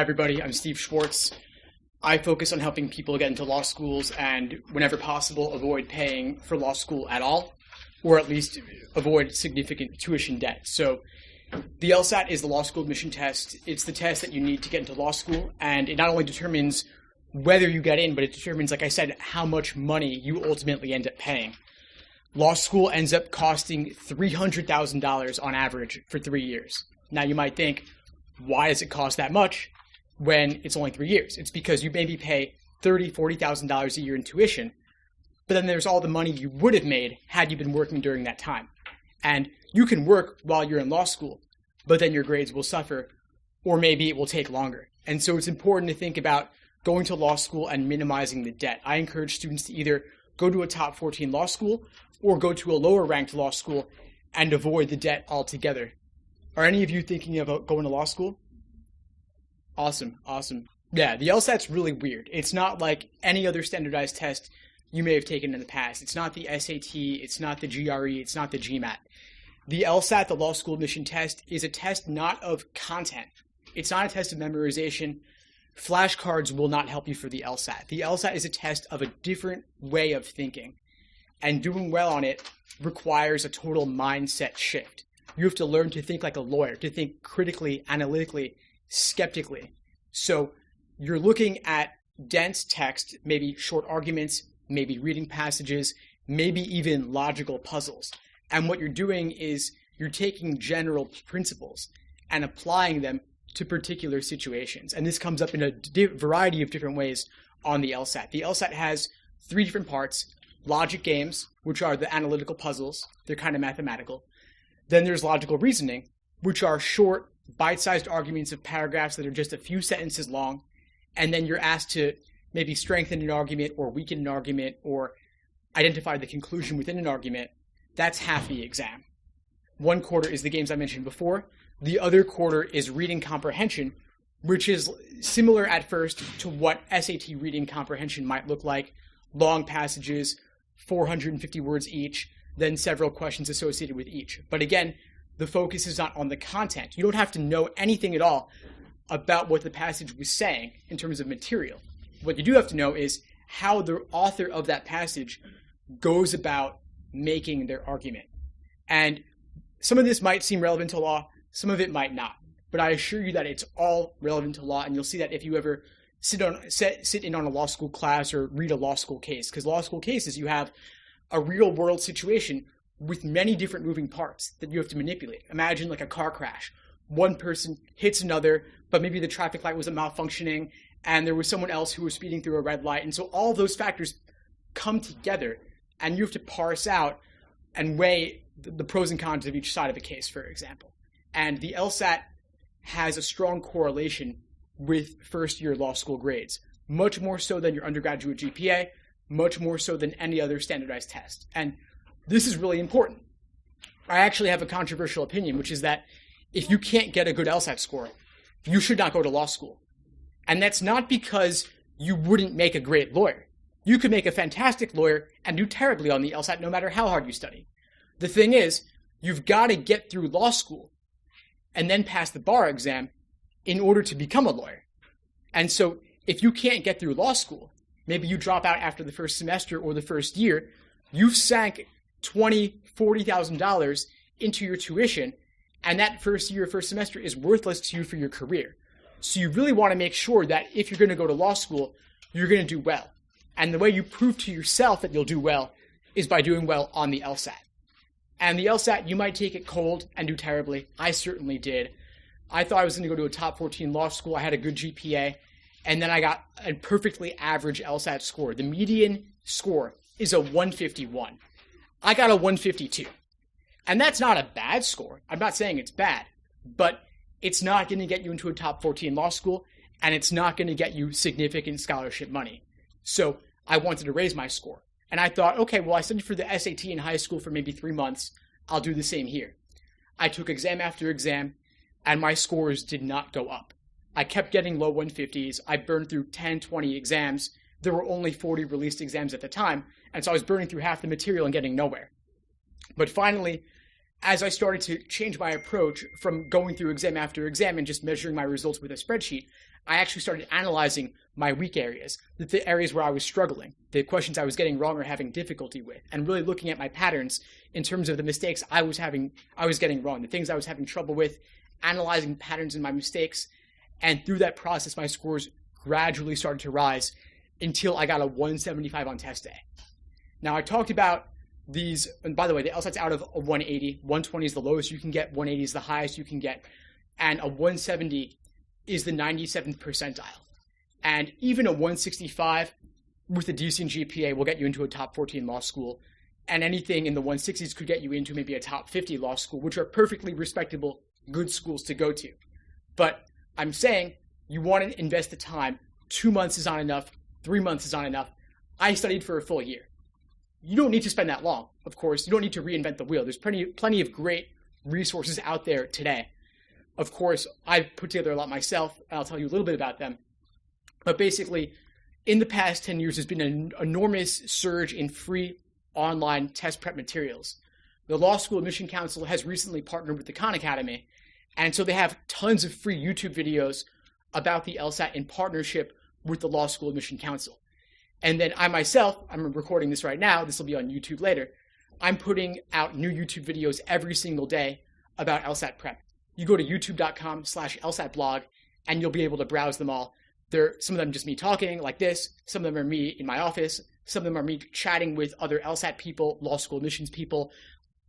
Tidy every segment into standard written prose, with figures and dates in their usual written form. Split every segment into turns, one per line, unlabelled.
everybody. I'm Steve Schwartz. I focus on helping people get into law schools and, whenever possible, avoid paying for law school at all, or at least avoid significant tuition debt. So the LSAT is the law school admission test. It's the test that you need to get into law school, and it not only determines whether you get in, but it determines, like I said, how much money you ultimately end up paying. Law school ends up costing $300,000 on average for 3 years. Now you might think, why does it cost that much when it's only 3 years? It's because you maybe pay $30,000, $40,000 a year in tuition, but then there's all the money you would have made had you been working during that time. And you can work while you're in law school, but then your grades will suffer, or maybe it will take longer. And so it's important to think about going to law school and minimizing the debt. I encourage students to either go to a top 14 law school or go to a lower ranked law school and avoid the debt altogether. Are any of you thinking about going to law school? Awesome. Yeah, the LSAT's really weird. It's not like any other standardized test you may have taken in the past. It's not the SAT, it's not the GRE, it's not the GMAT. The LSAT, the law school admission test, is a test not of content. It's not a test of memorization. Flashcards will not help you for the LSAT. The LSAT is a test of a different way of thinking, and doing well on it requires a total mindset shift. You have to learn to think like a lawyer, to think critically, analytically, skeptically. So you're looking at dense text, maybe short arguments, maybe reading passages, maybe even logical puzzles. And what you're doing is you're taking general principles and applying them to particular situations. And this comes up in a variety of different ways on the LSAT. The LSAT has 3 different parts: logic games, which are the analytical puzzles. They're kind of mathematical. Then there's logical reasoning, which are short, bite-sized arguments of paragraphs that are just a few sentences long. And then you're asked to maybe strengthen an argument or weaken an argument or identify the conclusion within an argument. That's half the exam. 1 quarter is the games I mentioned before. The other quarter is reading comprehension, which is similar at first to what SAT reading comprehension might look like. Long passages, 450 words each, then several questions associated with each. But again, the focus is not on the content. You don't have to know anything at all about what the passage was saying in terms of material. What you do have to know is how the author of that passage goes about making their argument. And some of this might seem relevant to law, some of it might not. But I assure you that it's all relevant to law, and you'll see that if you ever sit in on a law school class or read a law school case. Because law school cases, you have a real-world situation with many different moving parts that you have to manipulate. Imagine like a car crash. One person hits another, but maybe the traffic light wasn't malfunctioning, and there was someone else who was speeding through a red light. And so all those factors come together, and you have to parse out and weigh the pros and cons of each side of a case, for example. And the LSAT has a strong correlation with first-year law school grades, much more so than your undergraduate GPA, much more so than any other standardized test. And this is really important. I actually have a controversial opinion, which is that if you can't get a good LSAT score, you should not go to law school. And that's not because you wouldn't make a great lawyer. You could make a fantastic lawyer and do terribly on the LSAT no matter how hard you study. The thing is, you've got to get through law school and then pass the bar exam in order to become a lawyer. And so if you can't get through law school, maybe you drop out after the first semester or the first year, you've sank $20,000, $40,000 into your tuition, and that first year, first semester is worthless to you for your career. So you really want to make sure that if you're going to go to law school, you're going to do well. And the way you prove to yourself that you'll do well is by doing well on the LSAT. And the LSAT, you might take it cold and do terribly. I certainly did. I thought I was going to go to a top 14 law school. I had a good GPA, and then I got a perfectly average LSAT score. The median score is a 151. I got a 152. And that's not a bad score. I'm not saying it's bad, but it's not going to get you into a top 14 law school, and it's not going to get you significant scholarship money. So I wanted to raise my score. And I thought, okay, well, I studied for the SAT in high school for maybe 3 months. I'll do the same here. I took exam after exam, and my scores did not go up. I kept getting low 150s. I burned through 10, 20 exams. There were only 40 released exams at the time, and so I was burning through half the material and getting nowhere. But finally, as I started to change my approach from going through exam after exam and just measuring my results with a spreadsheet, I actually started analyzing my weak areas, the areas where I was struggling, the questions I was getting wrong or having difficulty with, and really looking at my patterns in terms of the mistakes I was getting wrong, the things I was having trouble with, analyzing patterns in my mistakes. And through that process, my scores gradually started to rise until I got a 175 on test day. Now, I talked about these, and by the way, the LSAT's out of a 180. 120 is the lowest you can get, 180 is the highest you can get, and a 170 is the 97th percentile. And even a 165 with a decent GPA will get you into a top 14 law school, and anything in the 160s could get you into maybe a top 50 law school, which are perfectly respectable, good schools to go to. But I'm saying you want to invest the time. 2 months is not enough. 3 months is not enough. I studied for a full year. You don't need to spend that long, of course. You don't need to reinvent the wheel. There's plenty of great resources out there today. Of course, I've put together a lot myself, and I'll tell you a little bit about them. But basically, in the past 10 years, there's been an enormous surge in free online test prep materials. The Law School Admission Council has recently partnered with the Khan Academy, and so they have tons of free YouTube videos about the LSAT in partnership with the Law School Admission Council. And then I myself, I'm recording this right now, this will be on YouTube later, I'm putting out new YouTube videos every single day about LSAT prep. You go to youtube.com/LSAT blog, and you'll be able to browse them all. Some of them just me talking like this, some of them are me in my office, some of them are me chatting with other LSAT people, law school admissions people,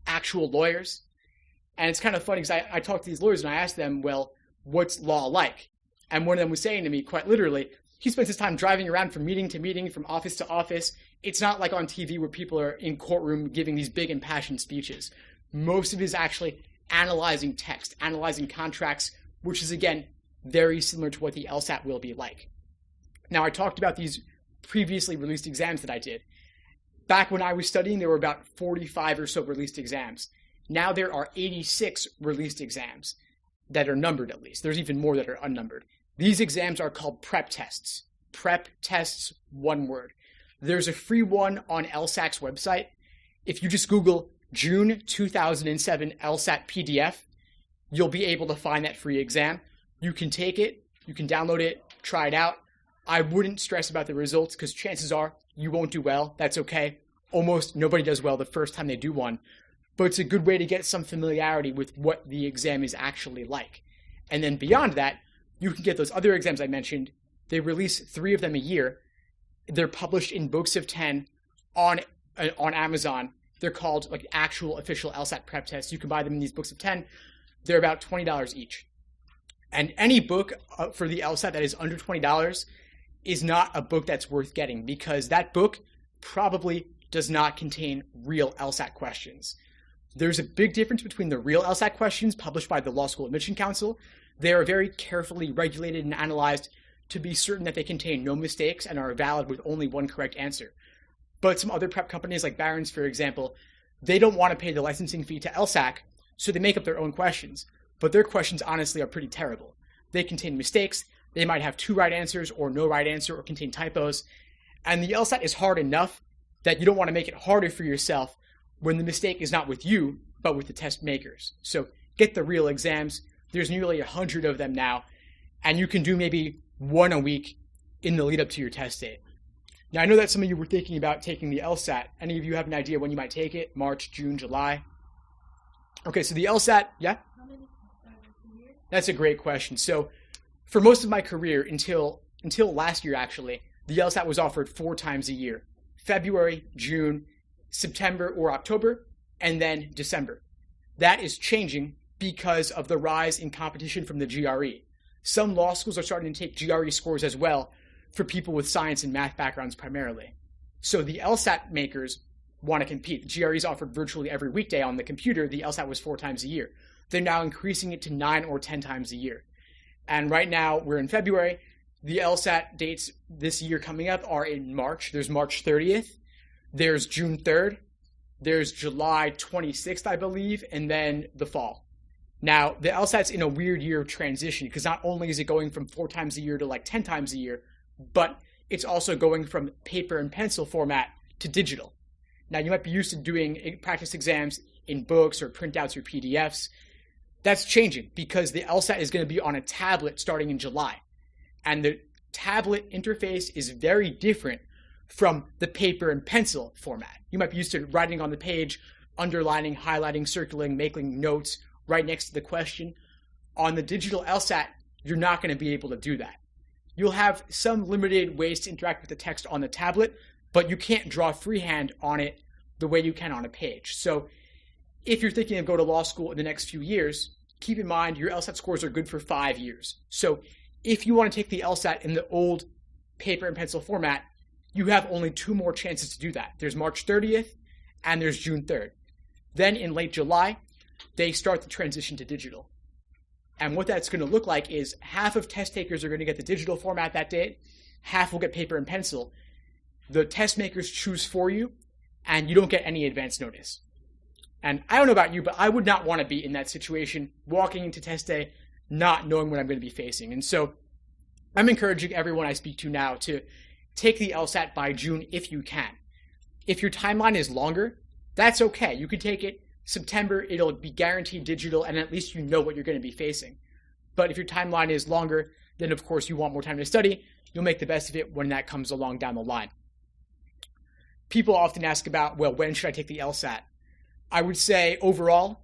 actual lawyers. And it's kind of funny because I talk to these lawyers and I ask them, well, what's law like? And one of them was saying to me, quite literally, he spends his time driving around from meeting to meeting, from office to office. It's not like on TV where people are in courtroom giving these big impassioned speeches. Most of it is actually analyzing text, analyzing contracts, which is, again, very similar to what the LSAT will be like. Now, I talked about these previously released exams that I did. Back when I was studying, there were about 45 or so released exams. Now there are 86 released exams that are numbered, at least. There's even more that are unnumbered. These exams are called prep tests. Prep tests, one word. There's a free one on LSAC's website. If you just Google June 2007 LSAT PDF, you'll be able to find that free exam. You can take it, you can download it, try it out. I wouldn't stress about the results because chances are you won't do well. That's okay. Almost nobody does well the first time they do one. But it's a good way to get some familiarity with what the exam is actually like. And then beyond that, you can get those other exams I mentioned. They release 3 of them a year. They're published in books of 10 on Amazon. They're called like actual official LSAT prep tests. You can buy them in these books of 10. They're about $20 each. And any book for the LSAT that is under $20 is not a book that's worth getting because that book probably does not contain real LSAT questions. There's a big difference between the real LSAT questions published by the Law School Admission Council. They are very carefully regulated and analyzed to be certain that they contain no mistakes and are valid with only one correct answer. But some other prep companies like Barron's, for example, they don't want to pay the licensing fee to LSAC, so they make up their own questions. But their questions honestly are pretty terrible. They contain mistakes, they might have 2 right answers or no right answer or contain typos. And the LSAT is hard enough that you don't want to make it harder for yourself when the mistake is not with you, but with the test makers. So get the real exams. There's nearly 100 of them now, and you can do maybe 1 a week in the lead up to your test date. Now, I know that some of you were thinking about taking the LSAT. Any of you have an idea when you might take it? March, June, July? Okay, so the LSAT, yeah?
How many years?
That's a great question. So for most of my career, until last year actually, the LSAT was offered 4 times a year. February, June, September or October, and then December. That is changing because of the rise in competition from the GRE. Some law schools are starting to take GRE scores as well for people with science and math backgrounds primarily. So the LSAT makers want to compete. The GRE is offered virtually every weekday on the computer. The LSAT was 4 times a year. They're now increasing it to 9 or 10 times a year. And right now, we're in February. The LSAT dates this year coming up are in March. There's March 30th. There's June 3rd. There's July 26th, I believe, and then the fall. Now, the LSAT's in a weird year of transition because not only is it going from 4 times a year to like 10 times a year, but it's also going from paper and pencil format to digital. Now, you might be used to doing practice exams in books or printouts or PDFs. That's changing because the LSAT is going to be on a tablet starting in July. And the tablet interface is very different from the paper and pencil format. You might be used to writing on the page, underlining, highlighting, circling, making notes right next to the question. On the digital LSAT, you're not going to be able to do that. You'll have some limited ways to interact with the text on the tablet, but you can't draw freehand on it the way you can on a page. So if you're thinking of going to law school in the next few years, keep in mind your LSAT scores are good for 5 years. So if you want to take the LSAT in the old paper and pencil format, you have only 2 more chances to do that. There's March 30th and there's June 3rd. Then in late July, they start the transition to digital. And what that's going to look like is half of test takers are going to get the digital format that day, half will get paper and pencil. The test makers choose for you, and you don't get any advance notice. And I don't know about you, but I would not want to be in that situation, walking into test day, not knowing what I'm going to be facing. And so I'm encouraging everyone I speak to now to take the LSAT by June if you can. If your timeline is longer, that's okay. You could take it September, it'll be guaranteed digital, and at least you know what you're going to be facing. But if your timeline is longer, then of course you want more time to study. You'll make the best of it when that comes along down the line. People often ask about, well, when should I take the LSAT? I would say overall,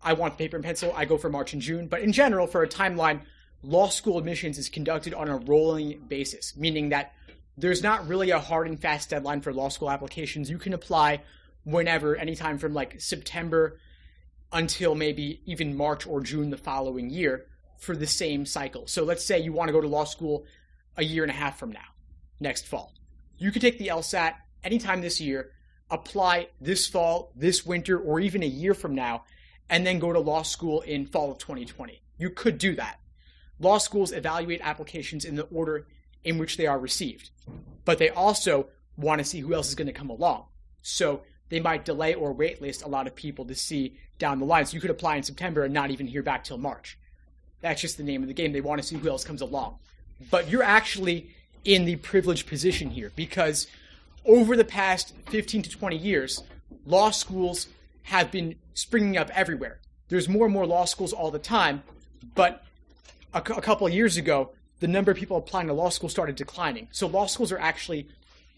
I want paper and pencil. I go for March and June. But in general, for a timeline, law school admissions is conducted on a rolling basis, meaning that there's not really a hard and fast deadline for law school applications. You can apply whenever, anytime from like September until maybe even March or June the following year for the same cycle. So let's say you want to go to law school a year and a half from now, next fall. You could take the LSAT anytime this year, apply this fall, this winter, or even a year from now, and then go to law school in fall of 2020. You could do that. Law schools evaluate applications in the order in which they are received, but they also want to see who else is going to come along. So they might delay or waitlist a lot of people to see down the line. So you could apply in September and not even hear back till March. That's just the name of the game. They want to see who else comes along. But you're actually in the privileged position here because over the past 15 to 20 years, law schools have been springing up everywhere. There's more and more law schools all the time, but a couple of years ago, the number of people applying to law school started declining. So law schools are actually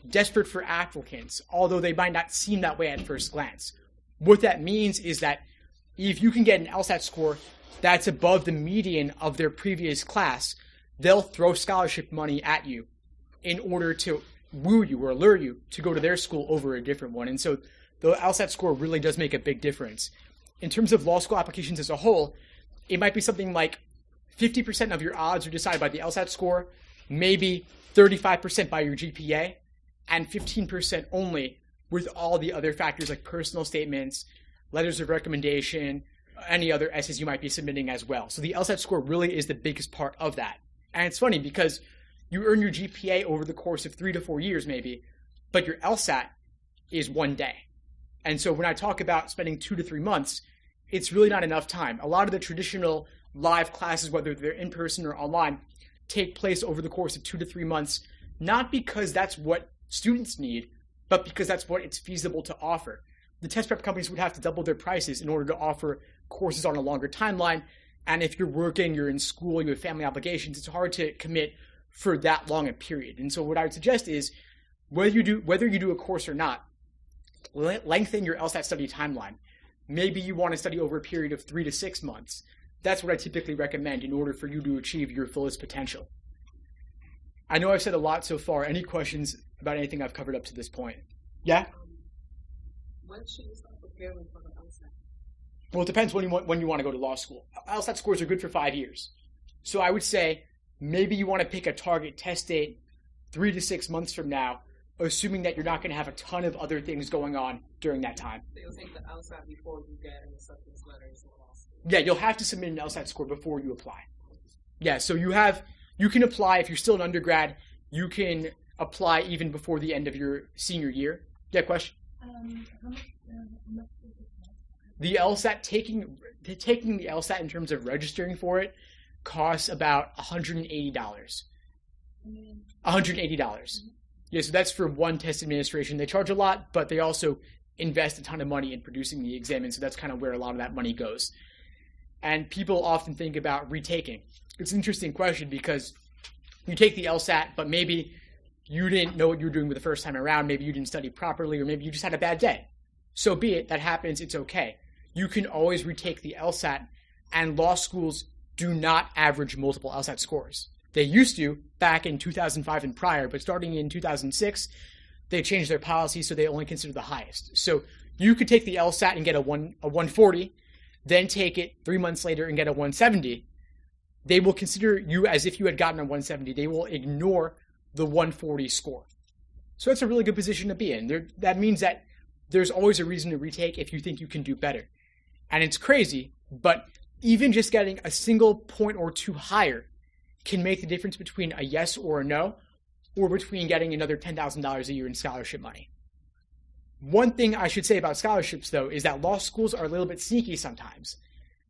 desperate for applicants, although they might not seem that way at first glance. What that means is that if you can get an LSAT score that's above the median of their previous class, they'll throw scholarship money at you in order to woo you or lure you to go to their school over a different one. And so the LSAT score really does make a big difference. In terms of law school applications as a whole, it might be something like 50% of your odds are decided by the LSAT score, maybe 35% by your GPA, and 15% only with all the other factors like personal statements, letters of recommendation, any other essays you might be submitting as well. So the LSAT score really is the biggest part of that. And it's funny because you earn your GPA over the course of 3 to 4 years maybe, but your LSAT is 1 day. And so when I talk about spending 2 to 3 months, it's really not enough time. A lot of the traditional live classes, whether they're in person or online, take place over the course of 2 to 3 months, not because that's what students need, but because that's what it's feasible to offer. The test prep companies would have to double their prices in order to offer courses on a longer timeline. And if you're working, you're in school, you have family obligations, it's hard to commit for that long a period. And so what I would suggest is whether you do a course or not, lengthen your LSAT study timeline. Maybe you want to study over a period of 3 to 6 months. That's what I typically recommend in order for you to achieve your fullest potential. I know I've said a lot so far. Any questions about anything I've covered up to this point? Yeah?
When should you start preparing for the LSAT?
Well, it depends when you want to go to law school. LSAT scores are good for 5 years. So I would say maybe you want to pick a target test date 3 to 6 months from now, assuming that you're not going to have a ton of other things going on during that time.
So you'll take the LSAT before you get any acceptance letters or law school?
Yeah, you'll have to submit an LSAT score before you apply. Yeah, so you can apply if you're still an undergrad. You can apply even before the end of your senior year. Yeah, question?
How much is it cost?
The LSAT, taking the LSAT in terms of registering for it costs about $180. $180. Yeah, so that's for one test administration. They charge a lot, but they also invest a ton of money in producing the exam, and so that's kind of where a lot of that money goes. And people often think about retaking. It's an interesting question because you take the LSAT, but maybe you didn't know what you were doing the first time around. Maybe you didn't study properly, or maybe you just had a bad day. So be it. That happens. It's okay. You can always retake the LSAT, and law schools do not average multiple LSAT scores. They used to back in 2005 and prior, but starting in 2006, they changed their policy so they only consider the highest. So you could take the LSAT and get a 140, then take it 3 months later and get a 170. They will consider you as if you had gotten a 170. They will ignore the 140 score. So that's a really good position to be in. That means that there's always a reason to retake if you think you can do better. And it's crazy, but even just getting a single point or two higher can make the difference between a yes or a no, or between getting another $10,000 a year in scholarship money. One thing I should say about scholarships, though, is that law schools are a little bit sneaky sometimes.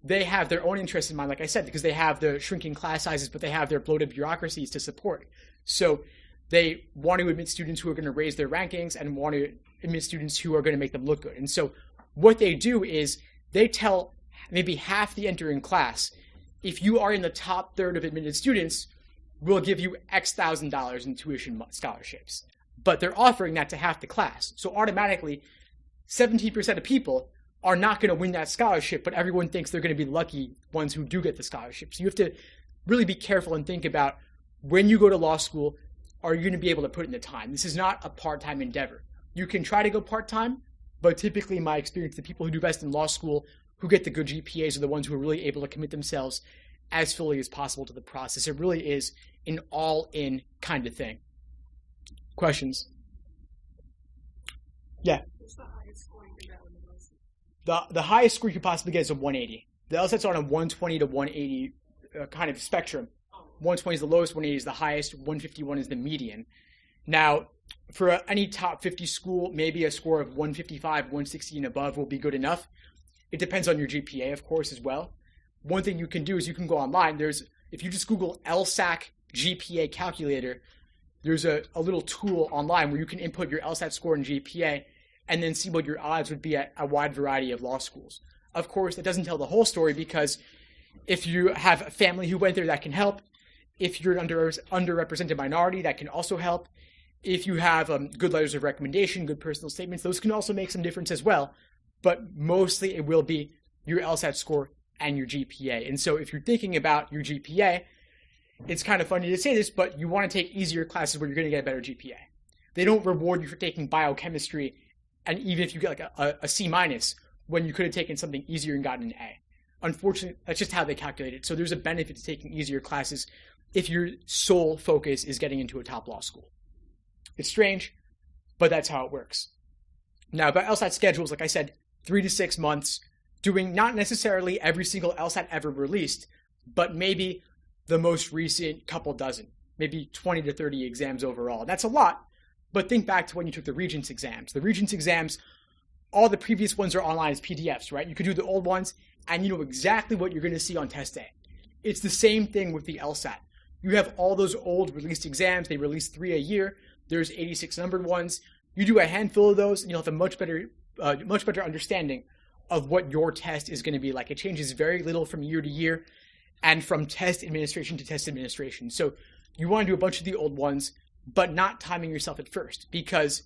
They have their own interests in mind, like I said, because they have the shrinking class sizes, but they have their bloated bureaucracies to support. So they want to admit students who are going to raise their rankings and want to admit students who are going to make them look good. And so what they do is they tell maybe half the entering class, if you are in the top third of admitted students, we'll give you X $1,000 in tuition scholarships. But they're offering that to half the class. So automatically, 17% of people are not going to win that scholarship, but everyone thinks they're going to be lucky ones who do get the scholarship. So you have to really be careful and think about when you go to law school, are you going to be able to put in the time? This is not a part-time endeavor. You can try to go part-time, but typically in my experience, the people who do best in law school, who get the good GPAs, are the ones who are really able to commit themselves as fully as possible to the process. It really is an all-in kind of thing. Questions? Yeah.
What's the highest score you can get in the LSAT?
The highest score you could possibly get is a 180. The LSAT's on a 120 to 180 kind of spectrum. 120 is the lowest, 180 is the highest, 151 is the median. Now, for any top 50 school, maybe a score of 155, 160 and above will be good enough. It depends on your GPA, of course, as well. One thing you can do is you can go online. If you just Google LSAC GPA calculator, there's a little tool online where you can input your LSAT score and GPA and then see what your odds would be at a wide variety of law schools. Of course, that doesn't tell the whole story, because if you have a family who went there, that can help. If you're an underrepresented minority, that can also help. If you have good letters of recommendation, good personal statements, those can also make some difference as well. But mostly it will be your LSAT score and your GPA. And so if you're thinking about your GPA, it's kind of funny to say this, but you want to take easier classes where you're going to get a better GPA. They don't reward you for taking biochemistry, and even if you get like a C minus, when you could have taken something easier and gotten an A. Unfortunately, that's just how they calculate it. So there's a benefit to taking easier classes if your sole focus is getting into a top law school. It's strange, but that's how it works. Now, about LSAT schedules, like I said, 3 to 6 months, doing not necessarily every single LSAT ever released, but maybe the most recent couple dozen, maybe 20 to 30 exams overall. That's a lot, but think back to when you took the Regents exams. The Regents exams, all the previous ones are online as PDFs, right? You could do the old ones, and you know exactly what you're going to see on test day. It's the same thing with the LSAT. You have all those old released exams. They release 3 a year. There's 86 numbered ones. You do a handful of those, and you'll have a much better understanding of what your test is going to be like. It changes very little from year to year and from test administration to test administration. So you want to do a bunch of the old ones, but not timing yourself at first, because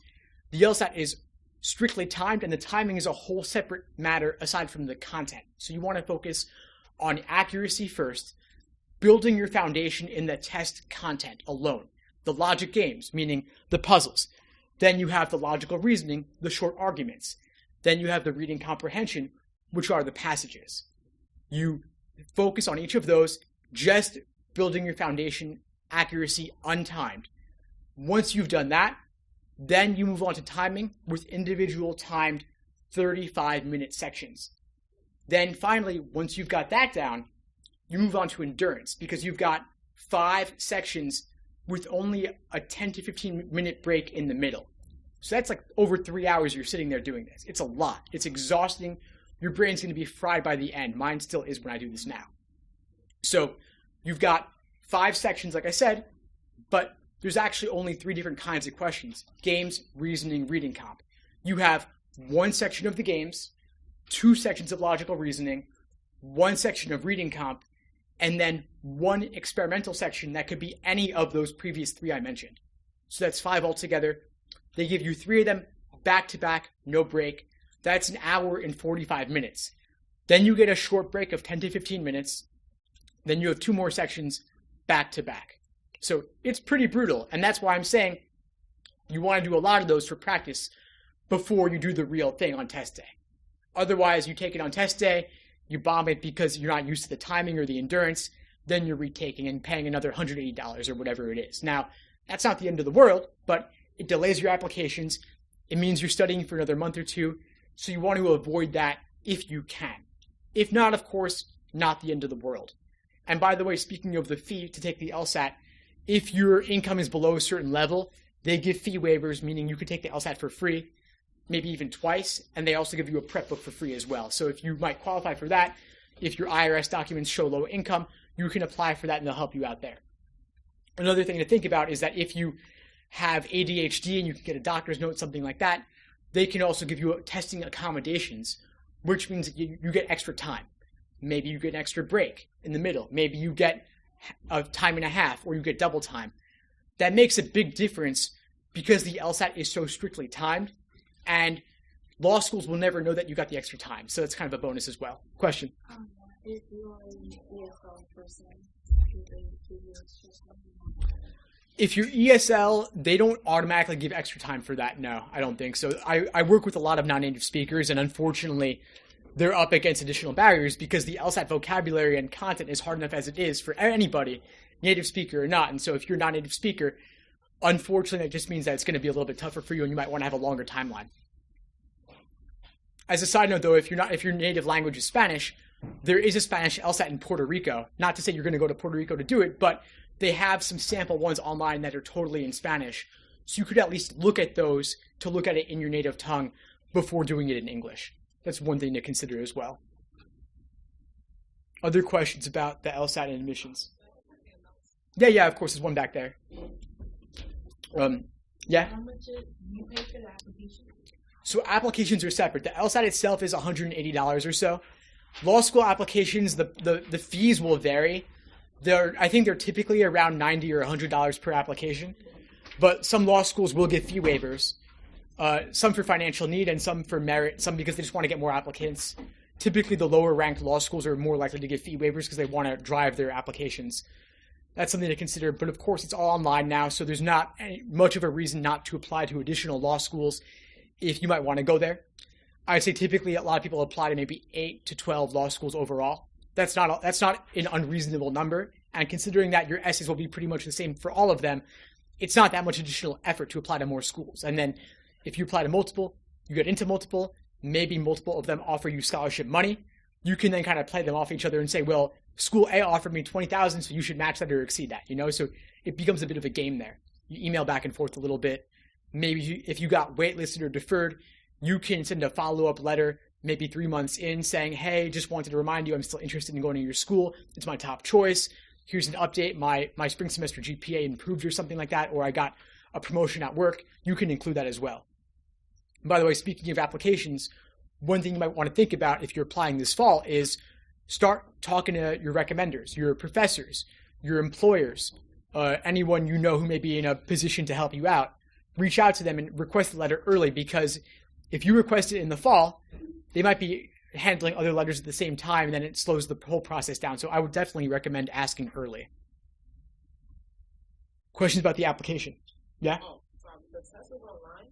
the LSAT is strictly timed, and the timing is a whole separate matter aside from the content. So you want to focus on accuracy first, building your foundation in the test content alone. The logic games, meaning the puzzles. Then you have the logical reasoning, the short arguments. Then you have the reading comprehension, which are the passages. You focus on each of those, just building your foundation, accuracy, untimed. Once you've done that, then you move on to timing with individual timed 35-minute sections. Then finally, once you've got that down, you move on to endurance, because you've got 5 sections with only a 10 to 15-minute break in the middle. So that's like over 3 hours you're sitting there doing this. It's a lot. It's exhausting. Your brain's going to be fried by the end. Mine still is when I do this now. So you've got 5 sections, like I said, but there's actually only 3 different kinds of questions: games, reasoning, reading comp. You have 1 section of the games, 2 sections of logical reasoning, 1 section of reading comp, and then one experimental section that could be any of those previous 3 I mentioned. So that's 5 altogether. They give you 3 of them back to back, no break. That's an hour and 45 minutes. Then you get a short break of 10 to 15 minutes. Then you have 2 more sections back to back. So it's pretty brutal. And that's why I'm saying you want to do a lot of those for practice before you do the real thing on test day. Otherwise, you take it on test day, you bomb it because you're not used to the timing or the endurance, then you're retaking and paying another $180 or whatever it is. Now, that's not the end of the world, but it delays your applications. It means you're studying for another month or 2, so you want to avoid that if you can. If not, of course, not the end of the world. And by the way, speaking of the fee to take the LSAT, if your income is below a certain level, they give fee waivers, meaning you could take the LSAT for free, maybe even twice, and they also give you a prep book for free as well. So if you might qualify for that, if your IRS documents show low income, you can apply for that and they'll help you out there. Another thing to think about is that if you have ADHD and you can get a doctor's note, something like that, they can also give you testing accommodations, which means that you get extra time. Maybe you get an extra break in the middle. Maybe you get a time and a half, or you get double time. That makes a big difference because the LSAT is so strictly timed, and law schools will never know that you got the extra time. So it's kind of a bonus as well. Question?
If you are an ESL person, do they give you extra time?
If you're ESL, they don't automatically give extra time for that. No, I don't think so. I work with a lot of non-native speakers, and unfortunately, they're up against additional barriers because the LSAT vocabulary and content is hard enough as it is for anybody, native speaker or not. And so if you're a non-native speaker, unfortunately, it just means that it's going to be a little bit tougher for you, and you might want to have a longer timeline. As a side note, though, if your native language is Spanish, there is a Spanish LSAT in Puerto Rico. Not to say you're going to go to Puerto Rico to do it, but they have some sample ones online that are totally in Spanish. So you could at least look at those to look at it in your native tongue before doing it in English. That's one thing to consider as well. Other questions about the LSAT and admissions? Yeah, of course, there's one back there. Yeah?
How much do you pay for the application?
So applications are separate. The LSAT itself is $180 or so. Law school applications, the fees will vary. I think they're typically around $90 or $100 per application. But some law schools will give fee waivers. Some for financial need and some for merit, some because they just want to get more applicants. Typically, the lower ranked law schools are more likely to give fee waivers because they want to drive their applications. That's something to consider. But of course, it's all online now, so there's not much of a reason not to apply to additional law schools if you might want to go there. I'd say typically a lot of people apply to maybe 8 to 12 law schools overall. That's not an unreasonable number. And considering that your essays will be pretty much the same for all of them, it's not that much additional effort to apply to more schools. And then if you apply to multiple, you get into multiple, maybe multiple of them offer you scholarship money. You can then kind of play them off each other and say, well, school A offered me $20,000, so you should match that or exceed that, So it becomes a bit of a game there. You email back and forth a little bit. Maybe if you got waitlisted or deferred, you can send a follow-up letter maybe 3 months in saying, hey, just wanted to remind you I'm still interested in going to your school. It's my top choice. Here's an update. My spring semester GPA improved or something like that, or I got a promotion at work. You can include that as well. And by the way, speaking of applications, one thing you might want to think about if you're applying this fall is start talking to your recommenders, your professors, your employers, anyone you know who may be in a position to help you out. Reach out to them and request the letter early, because if you request it in the fall, they might be handling other letters at the same time, and then it slows the whole process down. So I would definitely recommend asking early. Questions about the application? Yeah?
The test is online?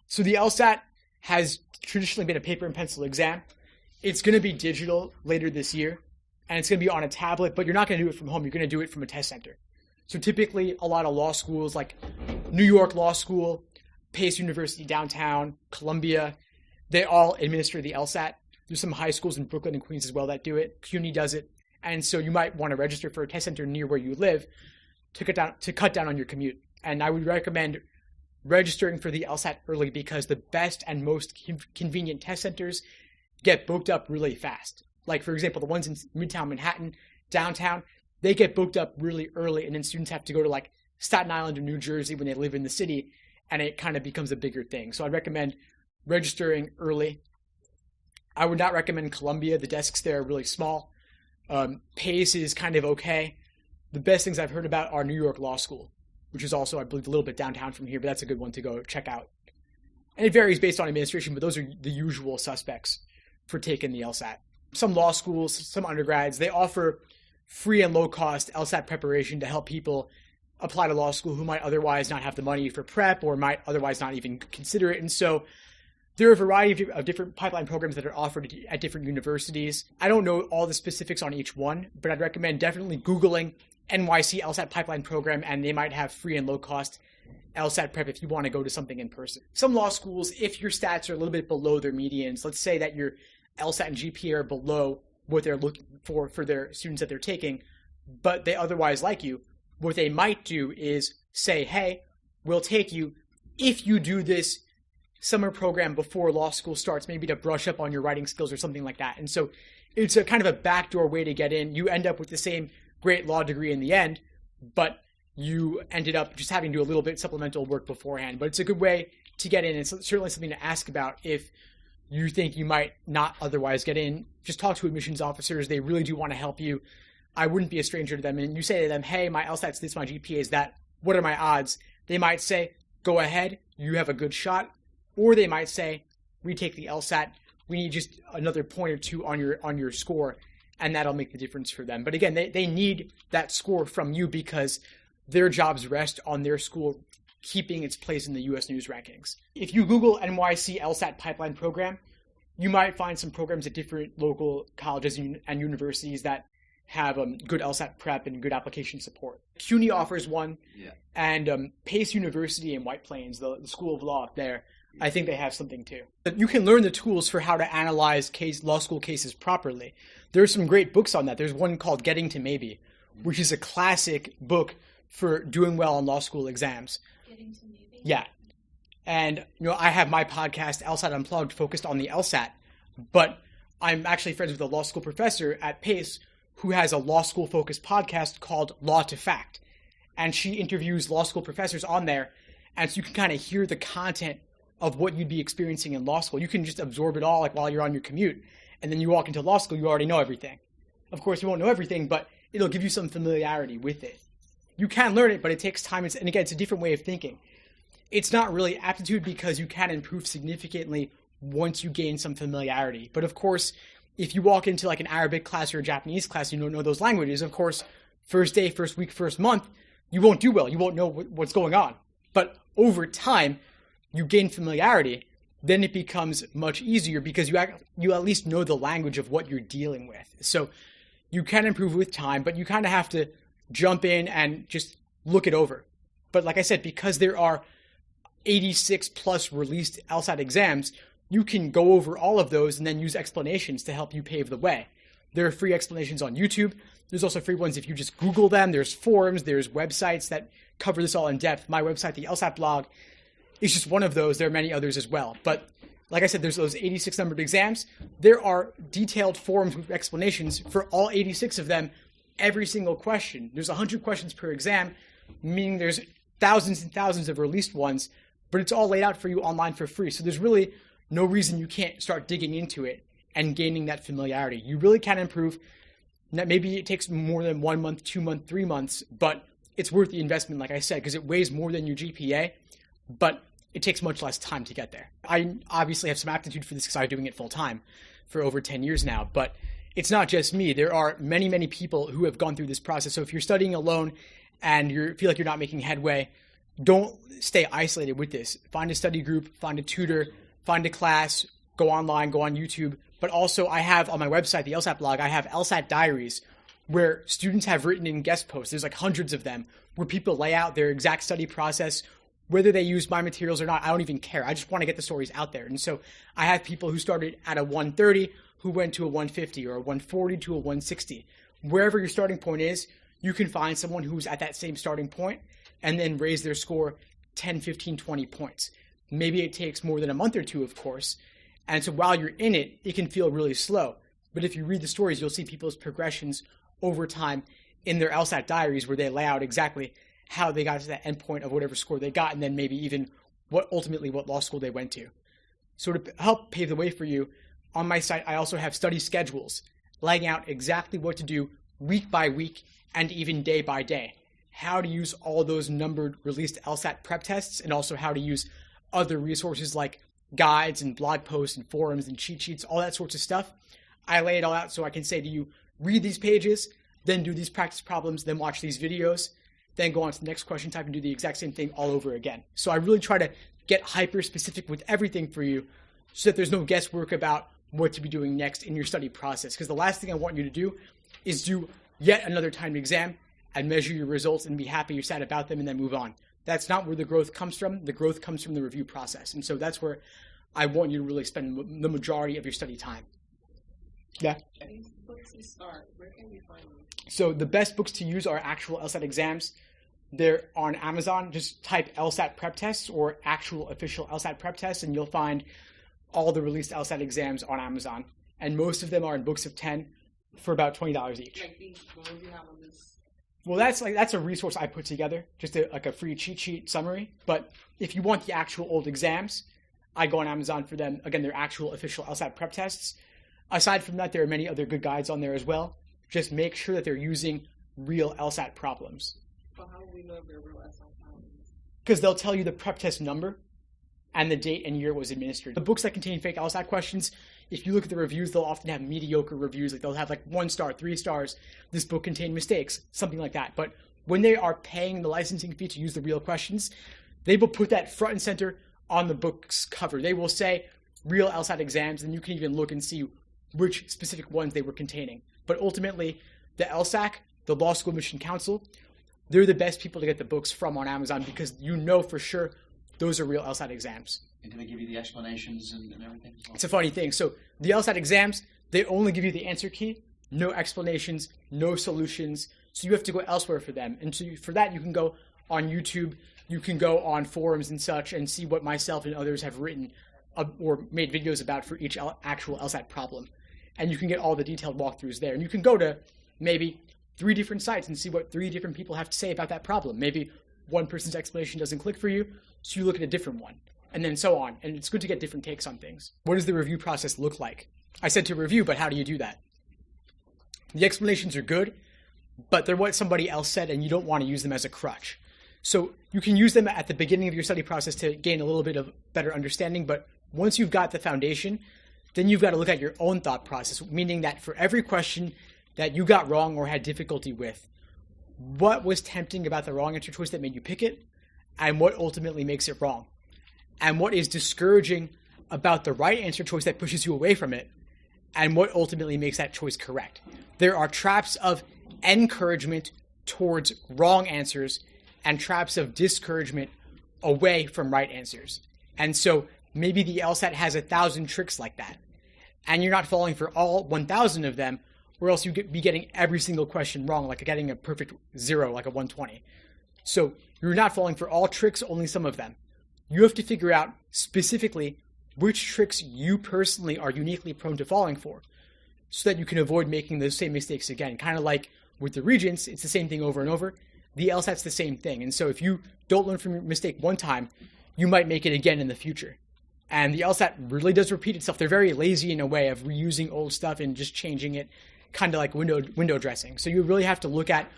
So the LSAT has traditionally been a paper and pencil exam. It's going to be digital later this year, and it's going to be on a tablet, but you're not going to do it from home. You're going to do it from a test center. So typically, a lot of law schools, like New York Law School, Pace University downtown, Columbia, they all administer the LSAT. There's some high schools in Brooklyn and Queens as well that do it. CUNY does it. And so you might want to register for a test center near where you live to cut down on your commute. And I would recommend registering for the LSAT early, because the best and most convenient test centers get booked up really fast. Like, for example, the ones in Midtown Manhattan, downtown, they get booked up really early, and then students have to go to like Staten Island or New Jersey when they live in the city, and it kind of becomes a bigger thing. So I'd recommend registering early. I would not recommend Columbia. The desks there are really small. PACE is kind of okay. The best things I've heard about are New York Law School, which is also, I believe, a little bit downtown from here, but that's a good one to go check out. And it varies based on administration, but those are the usual suspects for taking the LSAT. Some law schools, some undergrads, they offer free and low-cost LSAT preparation to help people apply to law school who might otherwise not have the money for prep or might otherwise not even consider it. And so there are a variety of different pipeline programs that are offered at different universities. I don't know all the specifics on each one, but I'd recommend definitely Googling NYC LSAT pipeline program, and they might have free and low-cost LSAT prep if you want to go to something in person. Some law schools, if your stats are a little bit below their medians, let's say that your LSAT and GPA are below what they're looking for their students that they're taking, but they otherwise like you, what they might do is say, hey, we'll take you if you do this summer program before law school starts, maybe to brush up on your writing skills or something like that. And so it's a kind of a backdoor way to get in. You end up with the same great law degree in the end, but you ended up just having to do a little bit supplemental work beforehand. But it's a good way to get in. It's certainly something to ask about if you think you might not otherwise get in. Just talk to admissions officers. They really do want to help you. I wouldn't be a stranger to them. And you say to them, hey, my LSAT's this, my GPA is that. What are my odds? They might say, go ahead. You have a good shot. Or they might say, retake the LSAT. We need just another point or two on your score, and that'll make the difference for them. But again, they need that score from you because their jobs rest on their school keeping its place in the U.S. News rankings. If you Google NYC LSAT pipeline program, you might find some programs at different local colleges and universities that have good LSAT prep and good application support. CUNY offers one, and Pace University in White Plains, the School of Law up there, I think they have something too. You can learn the tools for how to analyze law school cases properly. There's some great books on that. There's one called Getting to Maybe, which is a classic book for doing well on law school exams.
Getting to Maybe?
Yeah. And, I have my podcast, LSAT Unplugged, focused on the LSAT, but I'm actually friends with a law school professor at Pace who has a law school focused podcast called Law to Fact. And she interviews law school professors on there. And so you can kind of hear the content of what you'd be experiencing in law school. You can just absorb it all like while you're on your commute. And then you walk into law school, you already know everything. Of course, you won't know everything, but it'll give you some familiarity with it. You can learn it, but it takes time. And again, it's a different way of thinking. It's not really aptitude because you can improve significantly once you gain some familiarity. But of course, if you walk into like an Arabic class or a Japanese class, you don't know those languages. Of course, first day, first week, first month, you won't do well. You won't know what's going on. But over time, you gain familiarity, then it becomes much easier because you at least know the language of what you're dealing with. So you can improve with time, but you kind of have to jump in and just look it over. But like I said, because there are 86 plus released LSAT exams, you can go over all of those and then use explanations to help you pave the way. There are free explanations on YouTube. There's also free ones if you just Google them. There's forums, there's websites that cover this all in depth. My website, the LSAT blog, is just one of those. There are many others as well. But like I said, there's those 86 numbered exams. There are detailed forums with explanations for all 86 of them, every single question. There's 100 questions per exam, meaning there's thousands and thousands of released ones, but it's all laid out for you online for free. So there's really no reason you can't start digging into it and gaining that familiarity. You really can improve. Maybe it takes more than 1 month, 2 months, 3 months, but it's worth the investment, like I said, because it weighs more than your GPA, but it takes much less time to get there. I obviously have some aptitude for this because I'm doing it full time for over 10 years now, but it's not just me. There are many, many people who have gone through this process. So if you're studying alone and you feel like you're not making headway, don't stay isolated with this. Find a study group, find a tutor, find a class, go online, go on YouTube. But also I have on my website, the LSAT blog, I have LSAT diaries where students have written in guest posts. There's like hundreds of them where people lay out their exact study process. Whether they use my materials or not, I don't even care. I just want to get the stories out there. And so I have people who started at a 130 who went to a 150 or a 140 to a 160. Wherever your starting point is, you can find someone who's at that same starting point and then raise their score 10, 15, 20 points. Maybe it takes more than a month or two, of course. And so while you're in it, it can feel really slow. But if you read the stories, you'll see people's progressions over time in their LSAT diaries where they lay out exactly how they got to that endpoint of whatever score they got, and then maybe even what law school they went to. So to help pave the way for you, on my site, I also have study schedules laying out exactly what to do week by week and even day by day. How to use all those numbered released LSAT prep tests, and also how to use other resources like guides and blog posts and forums and cheat sheets, all that sorts of stuff. I lay it all out so I can say to you, read these pages, then do these practice problems, then watch these videos, then go on to the next question type and do the exact same thing all over again. So I really try to get hyper specific with everything for you so that there's no guesswork about what to be doing next in your study process. Because the last thing I want you to do is do yet another timed exam and measure your results and be happy you're sad about them and then move on. That's not where the growth comes from. The growth comes from the review process. And so that's where I want you to really spend the majority of your study time. Yeah?
Any books to start, where can we find them?
So the best books to use are actual LSAT exams. They're on Amazon. Just type LSAT prep tests or actual official LSAT prep tests, and you'll find all the released LSAT exams on Amazon. And most of them are in books of 10 for about $20 each.
Like these ones you have on this.
Well, that's a resource I put together, just like a free cheat sheet summary. But if you want the actual old exams, I go on Amazon for them. Again, they're actual official LSAT prep tests. Aside from that, there are many other good guides on there as well. Just make sure that they're using real LSAT problems.
So how do we know if they're real LSAT problems?
Because they'll tell you the prep test number and the date and year it was administered. The books that contain fake LSAT questions, if you look at the reviews, they'll often have mediocre reviews. Like they'll have like 1 star, 3 stars. This book contained mistakes, something like that. But when they are paying the licensing fee to use the real questions, they will put that front and center on the book's cover. They will say real LSAT exams, and you can even look and see which specific ones they were containing. But ultimately, the LSAC, the Law School Admission Council, they're the best people to get the books from on Amazon because you know for sure those are real LSAT exams.
And do they give you the explanations and everything as well?
It's a funny thing. So the LSAT exams, they only give you the answer key, no explanations, no solutions. So you have to go elsewhere for them. And so for that, you can go on YouTube, you can go on forums and such and see what myself and others have written or made videos about for each actual LSAT problem. And you can get all the detailed walkthroughs there. And you can go to maybe 3 different sites and see what 3 different people have to say about that problem. Maybe one person's explanation doesn't click for you, so you look at a different one, and then so on. And it's good to get different takes on things. What does the review process look like? I said to review, but how do you do that? The explanations are good, but they're what somebody else said, and you don't want to use them as a crutch. So you can use them at the beginning of your study process to gain a little bit of better understanding, but once you've got the foundation, then you've got to look at your own thought process, meaning that for every question that you got wrong or had difficulty with, what was tempting about the wrong answer choice that made you pick it, and what ultimately makes it wrong, and what is discouraging about the right answer choice that pushes you away from it, and what ultimately makes that choice correct. There are traps of encouragement towards wrong answers and traps of discouragement away from right answers. And so maybe the LSAT has 1,000 tricks like that, and you're not falling for all 1,000 of them, or else you'd be getting every single question wrong, like getting a perfect 0, like a 120. So you're not falling for all tricks, only some of them. You have to figure out specifically which tricks you personally are uniquely prone to falling for so that you can avoid making those same mistakes again. Kind of like with the Regents, it's the same thing over and over. The LSAT's the same thing. And so if you don't learn from your mistake one time, you might make it again in the future. And the LSAT really does repeat itself. They're very lazy in a way of reusing old stuff and just changing it, kind of like window dressing. So you really have to look at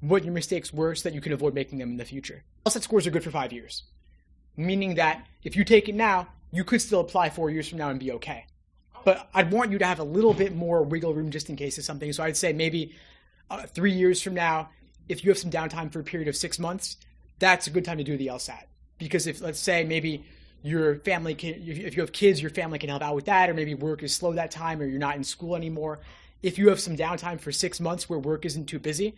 what your mistakes were so that you can avoid making them in the future. LSAT scores are good for 5 years, meaning that if you take it now, you could still apply 4 years from now and be okay. But I'd want you to have a little bit more wiggle room just in case of something. So I'd say maybe 3 years from now, if you have some downtime for a period of 6 months, that's a good time to do the LSAT. Because if, let's say, maybe your family if you have kids, your family can help out with that, or maybe work is slow that time, or you're not in school anymore. If you have some downtime for 6 months where work isn't too busy,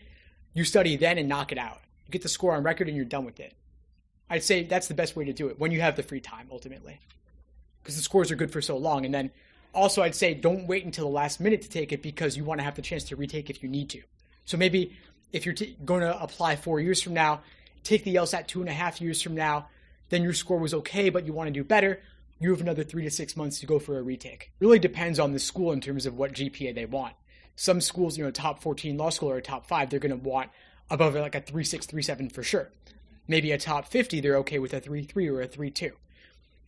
you study then and knock it out. You get the score on record and you're done with it. I'd say that's the best way to do it when you have the free time, ultimately. Because the scores are good for so long. And then also I'd say don't wait until the last minute to take it because you want to have the chance to retake if you need to. So maybe if you're going to apply 4 years from now, take the LSAT 2.5 years from now, then your score was okay, but you want to do better, you have another 3 to 6 months to go for a retake. It really depends on the school in terms of what GPA they want. Some schools, top 14 law school or a top 5, they're going to want above like a 3.6, 3.7 for sure. Maybe a top 50, they're okay with a 3.3 or a 3.2.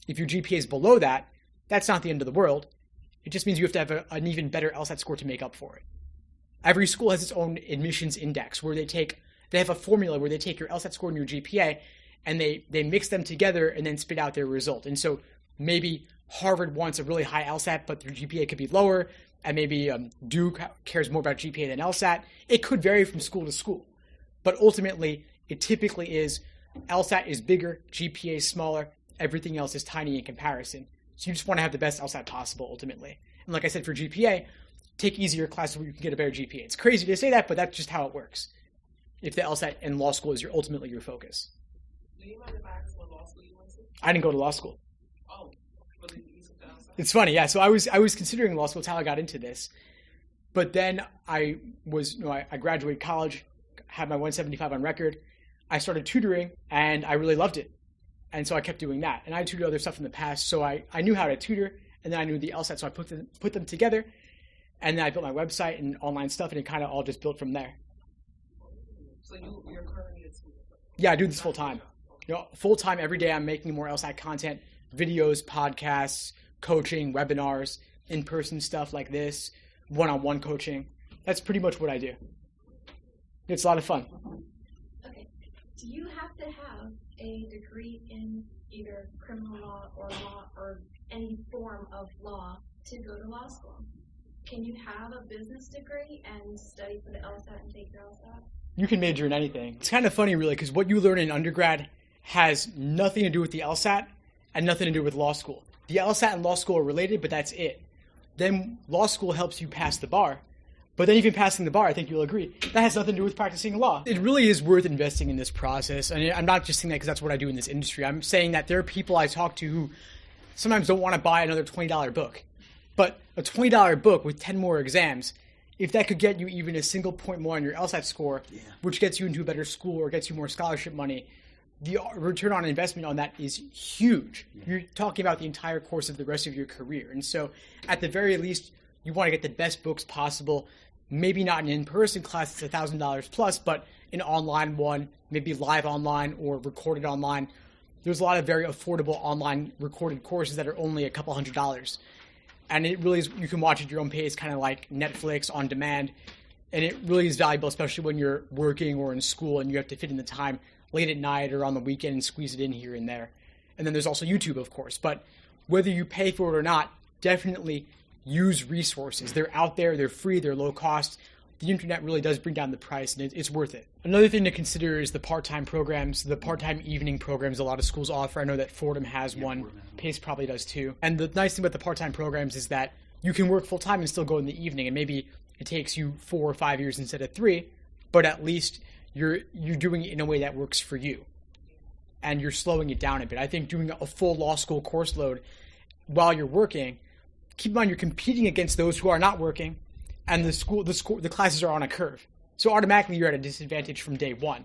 If your GPA is below that, that's not the end of the world. It just means you have to have an even better LSAT score to make up for it. Every school has its own admissions index where they have a formula where they take your LSAT score and your GPA and they mix them together and then spit out their result. And so maybe Harvard wants a really high LSAT, but their GPA could be lower, and maybe Duke cares more about GPA than LSAT. It could vary from school to school. But ultimately, it typically is LSAT is bigger, GPA is smaller, everything else is tiny in comparison. So you just want to have the best LSAT possible ultimately. And like I said, for GPA, take easier classes where you can get a better GPA. It's crazy to say that, but that's just how it works. If the LSAT and law school is ultimately your focus.
Do you mind if I ask what law school you went to?
I didn't go to law school.
Oh, but you took the LSAT?
It's funny, yeah. So I was considering law school. It's how I got into this. But then I graduated college, had my 175 on record. I started tutoring, and I really loved it. And so I kept doing that. And I tutored other stuff in the past, so I knew how to tutor, and then I knew the LSAT, so I put them together, and then I built my website and online stuff, and it kind of all just built from there.
So you're currently a tutor?
Yeah, I do this full time. Full time every day. I'm making more LSAT content, videos, podcasts, coaching, webinars, in-person stuff like this, one-on-one coaching. That's pretty much what I do. It's a lot of fun.
Okay. Do you have to have a degree in either criminal law or any form of law to go to law school? Can you have a business degree and study for the LSAT and take your LSAT?
You can major in anything. It's kind of funny, really, because what you learn in undergrad has nothing to do with the LSAT and nothing to do with law school. The LSAT and law school are related, but that's it. Then law school helps you pass the bar. But then even passing the bar, I think you'll agree, that has nothing to do with practicing law. It really is worth investing in this process. And I'm not just saying that because that's what I do in this industry. I'm saying that there are people I talk to who sometimes don't want to buy another $20 book. But a $20 book with 10 more exams, if that could get you even a single point more on your LSAT score, which gets you into a better school or gets you more scholarship money, the return on investment on that is huge. You're talking about the entire course of the rest of your career. And so at the very least, you want to get the best books possible. Maybe not an in-person class that's $1,000 plus, but an online one, maybe live online or recorded online. There's a lot of very affordable online recorded courses that are only a couple $100. And it really is, you can watch at your own pace, kind of like Netflix on demand. And it really is valuable, especially when you're working or in school and you have to fit in the time late at night or on the weekend and squeeze it in here and there. And then there's also YouTube, of course. But whether you pay for it or not, definitely use resources. They're out there, they're free, they're low cost. The internet really does bring down the price, and it's worth it. Another thing to consider is the part-time programs, the part-time evening programs a lot of schools offer. I know that Fordham has one. Pace probably does too. And the nice thing about the part-time programs is that you can work full-time and still go in the evening, and maybe it takes you 4 or 5 years instead of 3, but at least you're doing it in a way that works for you. And you're slowing it down a bit. I think doing a full law school course load while you're working, keep in mind you're competing against those who are not working, and the classes are on a curve. So automatically you're at a disadvantage from day one.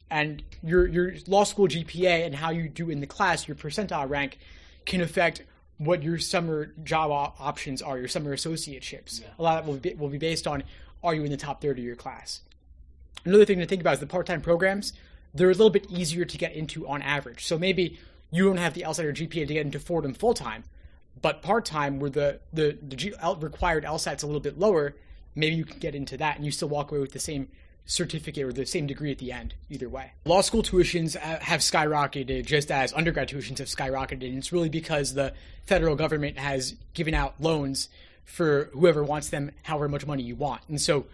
And your law school GPA and how you do in the class, your percentile rank, can affect what your summer job options are, your summer associateships. A lot of that will be based on, are you in the top third of your class? Another thing to think about is the part-time programs. They're a little bit easier to get into on average. So maybe you don't have the LSAT or GPA to get into Fordham full-time, but part-time, where the required LSAT's a little bit lower, maybe you can get into that and you still walk away with the same certificate or the same degree at the end, either way. Law school tuitions have skyrocketed just as undergrad tuitions have skyrocketed, and it's really because the federal government has given out loans for whoever wants them, however much money you want. And so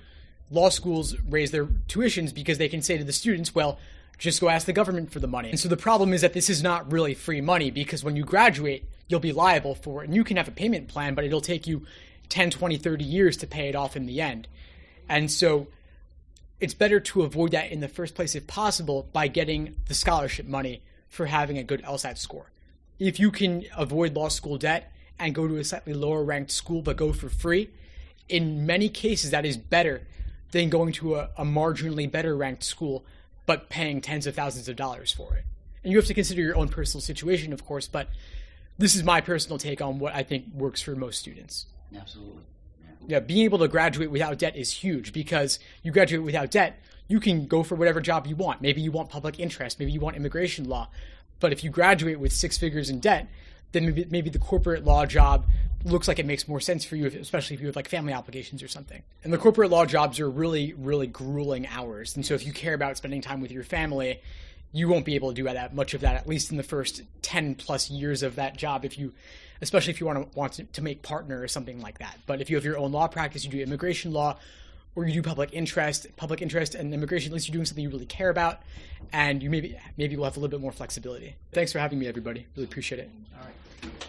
law schools raise their tuitions because they can say to the students, well, just go ask the government for the money. And so the problem is that this is not really free money, because when you graduate, you'll be liable for it. And you can have a payment plan, but it'll take you 10, 20, 30 years to pay it off in the end. And so it's better to avoid that in the first place if possible by getting the scholarship money for having a good LSAT score. If you can avoid law school debt and go to a slightly lower ranked school but go for free, in many cases that is better than going to a marginally better ranked school but paying tens of thousands of dollars for it. And you have to consider your own personal situation, of course, but this is my personal take on what I think works for most students.
Absolutely.
Yeah, being able to graduate without debt is huge, because you graduate without debt, you can go for whatever job you want. Maybe you want public interest, maybe you want immigration law. But if you graduate with 6 figures in debt, then maybe the corporate law job looks like it makes more sense for you, especially if you have like family obligations or something. And the corporate law jobs are really, really grueling hours. And so if you care about spending time with your family, you won't be able to do that much of that, at least in the first 10 plus years of that job, especially if you want to make partner or something like that. But if you have your own law practice, you do immigration law, or you do public interest and immigration, at least you're doing something you really care about, and you maybe will have a little bit more flexibility. Thanks for having me, everybody. Really appreciate it.
All right.